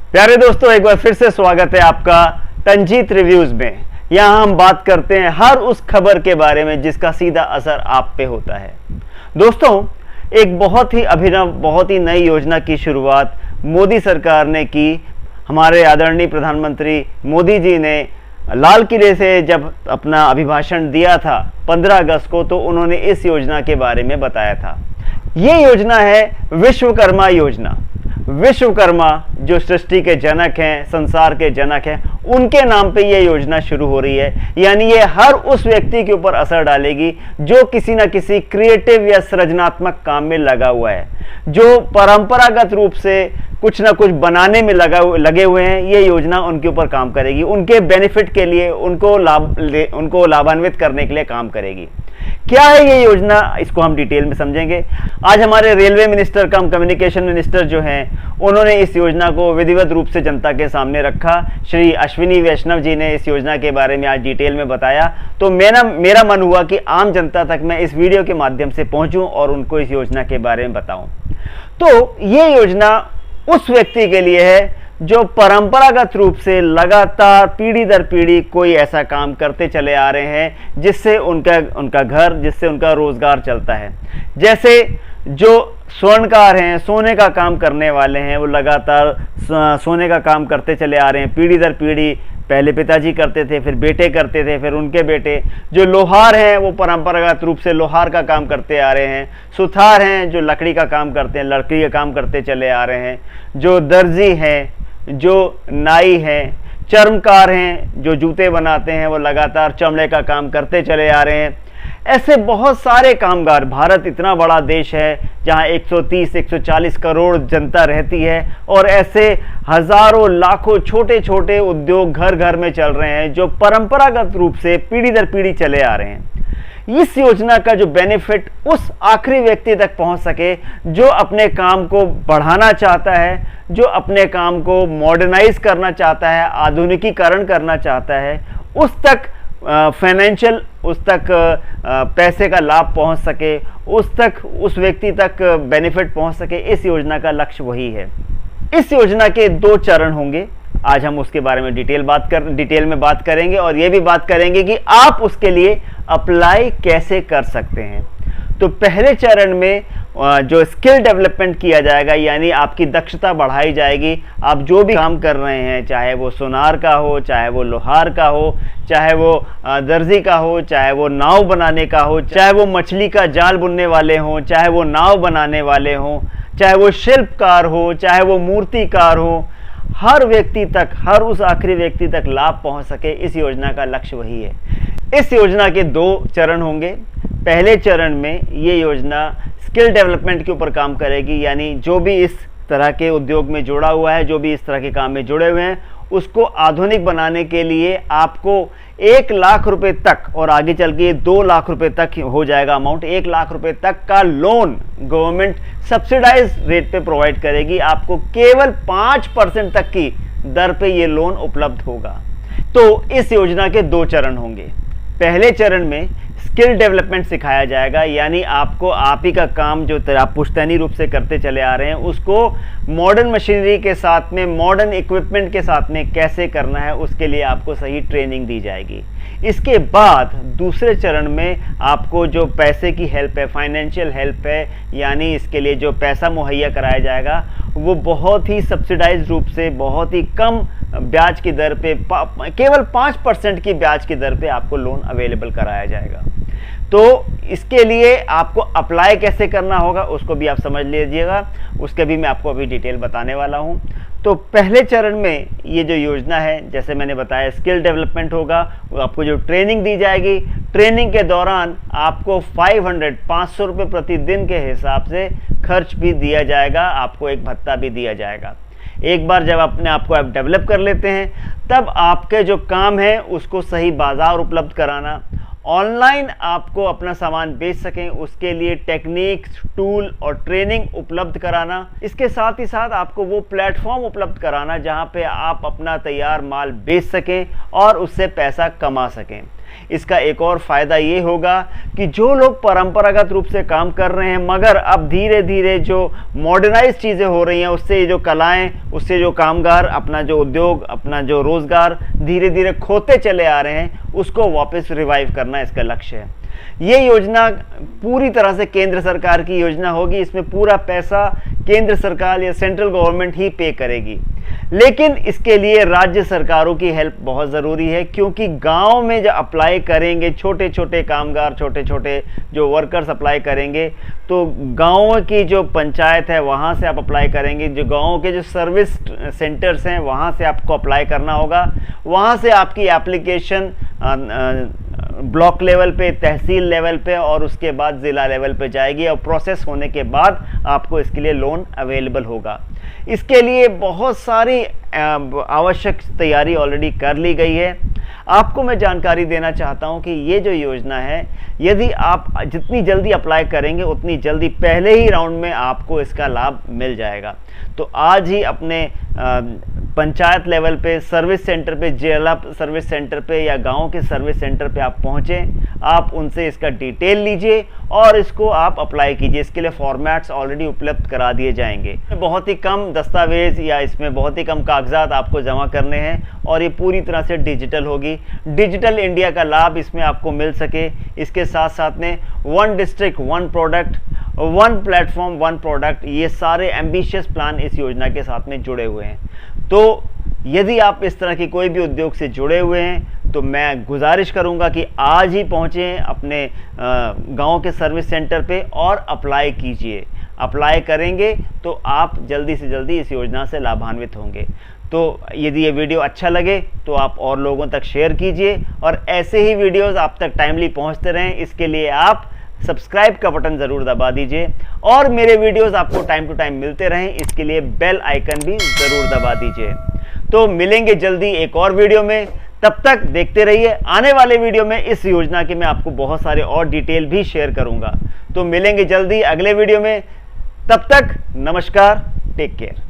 प्यारे दोस्तों, एक बार फिर से स्वागत है आपका तंजीत रिव्यूज में। यहाँ हम बात करते हैं हर उस खबर के बारे में जिसका सीधा असर आप पे होता है। दोस्तों, एक बहुत ही अभिनव, बहुत ही नई योजना की शुरुआत मोदी सरकार ने की। हमारे आदरणीय प्रधानमंत्री मोदी जी ने लाल किले से जब अपना अभिभाषण दिया था 15 अगस्त को, तो उन्होंने इस योजना के बारे में बताया था। ये योजना है विश्वकर्मा योजना। विश्वकर्मा जो सृष्टि के जनक हैं, संसार के जनक हैं, उनके नाम पे ये योजना शुरू हो रही है। यानी ये हर उस व्यक्ति के ऊपर असर डालेगी जो किसी ना किसी क्रिएटिव या सृजनात्मक काम में लगा हुआ है, जो परंपरागत रूप से कुछ ना कुछ बनाने में लगे हुए हैं। ये योजना उनके ऊपर काम करेगी, उनके बेनिफिट के लिए, उनको लाभान्वित करने के लिए काम करेगी। क्या है ये योजना, इसको हम डिटेल में समझेंगे। आज हमारे रेलवे मिनिस्टर कम कम्युनिकेशन मिनिस्टर जो हैं, उन्होंने इस योजना को विधिवत रूप से जनता के सामने रखा। श्री अश्विनी वैष्णव जी ने इस योजना के बारे में आज डिटेल में बताया। तो मेरा मन हुआ कि आम जनता तक मैं इस वीडियो के माध्यम से पहुंचूं और उनको इस योजना के बारे में बताऊं। तो ये योजना उस व्यक्ति के लिए है जो परंपरागत रूप से लगातार पीढ़ी दर पीढ़ी कोई ऐसा काम करते चले आ रहे हैं जिससे उनका घर, जिससे उनका रोजगार चलता है। जैसे जो स्वर्णकार हैं, सोने का काम करने वाले हैं, वो लगातार सोने का काम करते चले आ रहे हैं पीढ़ी दर पीढ़ी। पहले पिताजी करते थे, फिर बेटे करते थे, फिर उनके बेटे। जो लोहार हैं, वो परंपरागत रूप से लोहार का काम करते आ रहे हैं। सुथार हैं, जो लकड़ी का काम करते हैं, लकड़ी का काम करते चले आ रहे हैं। जो दर्जी हैं, जो नाई हैं, चर्मकार हैं, जो जूते बनाते हैं, वो लगातार चमड़े का काम करते चले आ रहे हैं। ऐसे बहुत सारे कामगार, भारत इतना बड़ा देश है जहां 130-140 करोड़ जनता रहती है, और ऐसे हजारों लाखों छोटे छोटे उद्योग घर घर में चल रहे हैं जो परंपरागत रूप से पीढ़ी दर पीढ़ी चले आ रहे हैं। इस योजना का जो बेनिफिट उस आखिरी व्यक्ति तक पहुंच सके जो अपने काम को बढ़ाना चाहता है, जो अपने काम को मॉडर्नाइज करना चाहता है, आधुनिकीकरण करना चाहता है, उस तक फाइनेंशियल, उस तक पैसे का लाभ पहुंच सके, उस व्यक्ति तक बेनिफिट पहुंच सके। इस योजना का लक्ष्य वही है। इस योजना के 2 चरण होंगे। आज हम उसके बारे में डिटेल में बात करेंगे, और ये भी बात करेंगे कि आप उसके लिए अप्लाई कैसे कर सकते हैं। तो पहले चरण में जो स्किल डेवलपमेंट किया जाएगा, यानी आपकी दक्षता बढ़ाई जाएगी। आप जो भी काम कर रहे हैं, चाहे वो सोनार का हो, चाहे वो लोहार का हो, चाहे वो दर्जी का हो, चाहे वो नाव बनाने का हो, चाहे वो मछली का जाल बुनने वाले हों, चाहे वो नाव बनाने वाले हों, चाहे वो शिल्पकार हो, चाहे वो मूर्तिकार हो, हर व्यक्ति तक, हर उस आखिरी व्यक्ति तक लाभ पहुंच सके, इस योजना का लक्ष्य वही है। इस योजना के 2 चरण होंगे। पहले चरण में ये योजना स्किल डेवलपमेंट के ऊपर काम करेगी, यानी जो भी इस तरह के उद्योग में जुड़ा हुआ है, जो भी इस तरह के काम में जुड़े हुए हैं, उसको आधुनिक बनाने के लिए आपको 1 लाख रुपए तक, और आगे चल के 2 लाख रुपए तक हो जाएगा अमाउंट, 1 लाख रुपए तक का लोन गवर्नमेंट सब्सिडाइज रेट पे प्रोवाइड करेगी। आपको केवल 5% तक की दर पे ये लोन उपलब्ध होगा। तो इस योजना के 2 चरण होंगे। पहले चरण में स्किल डेवलपमेंट सिखाया जाएगा, यानी आपको आप ही का काम जो आप पुश्तैनी रूप से करते चले आ रहे हैं, उसको मॉडर्न मशीनरी के साथ में, मॉडर्न इक्विपमेंट के साथ में कैसे करना है, उसके लिए आपको सही ट्रेनिंग दी जाएगी। इसके बाद दूसरे चरण में आपको जो पैसे की हेल्प है, फाइनेंशियल हेल्प है, यानी इसके लिए जो पैसा मुहैया कराया जाएगा, वो बहुत ही सब्सिडाइज रूप से, बहुत ही कम ब्याज की दर पे, केवल 5% की ब्याज की दर पे आपको लोन अवेलेबल कराया जाएगा। तो इसके लिए आपको अप्लाई कैसे करना होगा उसको भी आप समझ लीजिएगा, उसके भी मैं आपको अभी डिटेल बताने वाला हूं। तो पहले चरण में ये जो योजना है, जैसे मैंने बताया, स्किल डेवलपमेंट होगा। आपको जो ट्रेनिंग दी जाएगी, ट्रेनिंग के दौरान आपको 500 रुपये प्रतिदिन के हिसाब से खर्च भी दिया जाएगा, आपको एक भत्ता भी दिया जाएगा। एक बार जब अपने आप को आप डेवलप कर लेते हैं, तब आपके जो काम है उसको सही बाजार उपलब्ध कराना, ऑनलाइन आपको अपना सामान बेच सकें, उसके लिए टेक्निक्स, टूल और ट्रेनिंग उपलब्ध कराना। इसके साथ ही साथ आपको वो प्लेटफॉर्म उपलब्ध कराना जहां पे आप अपना तैयार माल बेच सकें और उससे पैसा कमा सकें। इसका एक और फायदा ये होगा कि जो लोग परंपरागत रूप से काम कर रहे हैं मगर अब धीरे धीरे जो मॉडर्नाइज चीज़ें हो रही हैं उससे जो कलाएं, उससे जो कामगार अपना जो उद्योग, अपना जो रोजगार धीरे धीरे खोते चले आ रहे हैं, उसको वापस रिवाइव करना इसका लक्ष्य है। ये योजना पूरी तरह से केंद्र सरकार की योजना होगी। इसमें पूरा पैसा केंद्र सरकार या सेंट्रल गवर्नमेंट ही पे करेगी, लेकिन इसके लिए राज्य सरकारों की हेल्प बहुत ज़रूरी है, क्योंकि गांव में जो अप्लाई करेंगे छोटे छोटे कामगार, छोटे छोटे जो वर्कर्स अप्लाई करेंगे, तो गाँव की जो पंचायत है वहाँ से आप अप्लाई करेंगे, जो गाँव के जो सर्विस सेंटर्स हैं वहाँ से आपको अप्लाई करना होगा। वहाँ से आपकी एप्लीकेशन ब्लॉक लेवल पे, तहसील लेवल पे और उसके बाद ज़िला लेवल पे जाएगी और प्रोसेस होने के बाद आपको इसके लिए लोन अवेलेबल होगा। इसके लिए बहुत सारी आवश्यक तैयारी ऑलरेडी कर ली गई है। आपको मैं जानकारी देना चाहता हूं कि ये जो योजना है, यदि आप जितनी जल्दी अप्लाई करेंगे उतनी जल्दी पहले ही राउंड में आपको इसका लाभ मिल जाएगा। तो आज ही अपने पंचायत लेवल पे, सर्विस सेंटर पे, जिला सर्विस सेंटर पे या गांव के सर्विस सेंटर पे आप पहुंचें, आप उनसे इसका डिटेल लीजिए और इसको आप अप्लाई कीजिए। इसके लिए फॉर्मेट्स ऑलरेडी उपलब्ध करा दिए जाएंगे। बहुत ही कम दस्तावेज या इसमें बहुत ही कम कागजात आपको जमा करने हैं और ये पूरी तरह से डिजिटल होगी। डिजिटल इंडिया का लाभ इसमें आपको मिल सके, इसके साथ साथ में 1 डिस्ट्रिक्ट 1 प्रोडक्ट, 1 प्लेटफॉर्म 1 प्रोडक्ट, ये सारे एम्बिशियस प्लान इस योजना के साथ में जुड़े हुए हैं। तो यदि आप इस तरह की कोई भी उद्योग से जुड़े हुए हैं तो मैं गुजारिश करूंगा कि आज ही पहुंचें अपने गांव के सर्विस सेंटर पे और अप्लाई कीजिए। अप्लाई करेंगे तो आप जल्दी से जल्दी इस योजना से लाभान्वित होंगे। तो यदि ये वीडियो अच्छा लगे तो आप और लोगों तक शेयर कीजिए और ऐसे ही वीडियोस आप तक टाइमली पहुंचते रहें। इसके लिए आप सब्सक्राइब का बटन ज़रूर दबा दीजिए और मेरे वीडियोस आपको टाइम टू टाइम मिलते रहें, इसके लिए बेल आइकन भी ज़रूर दबा दीजिए। तो मिलेंगे जल्दी एक और वीडियो में, तब तक देखते रहिए। आने वाले वीडियो में इस योजना के मैं आपको बहुत सारे और डिटेल भी शेयर करूंगा। तो मिलेंगे जल्दी अगले वीडियो में, तब तक नमस्कार, टेक केयर।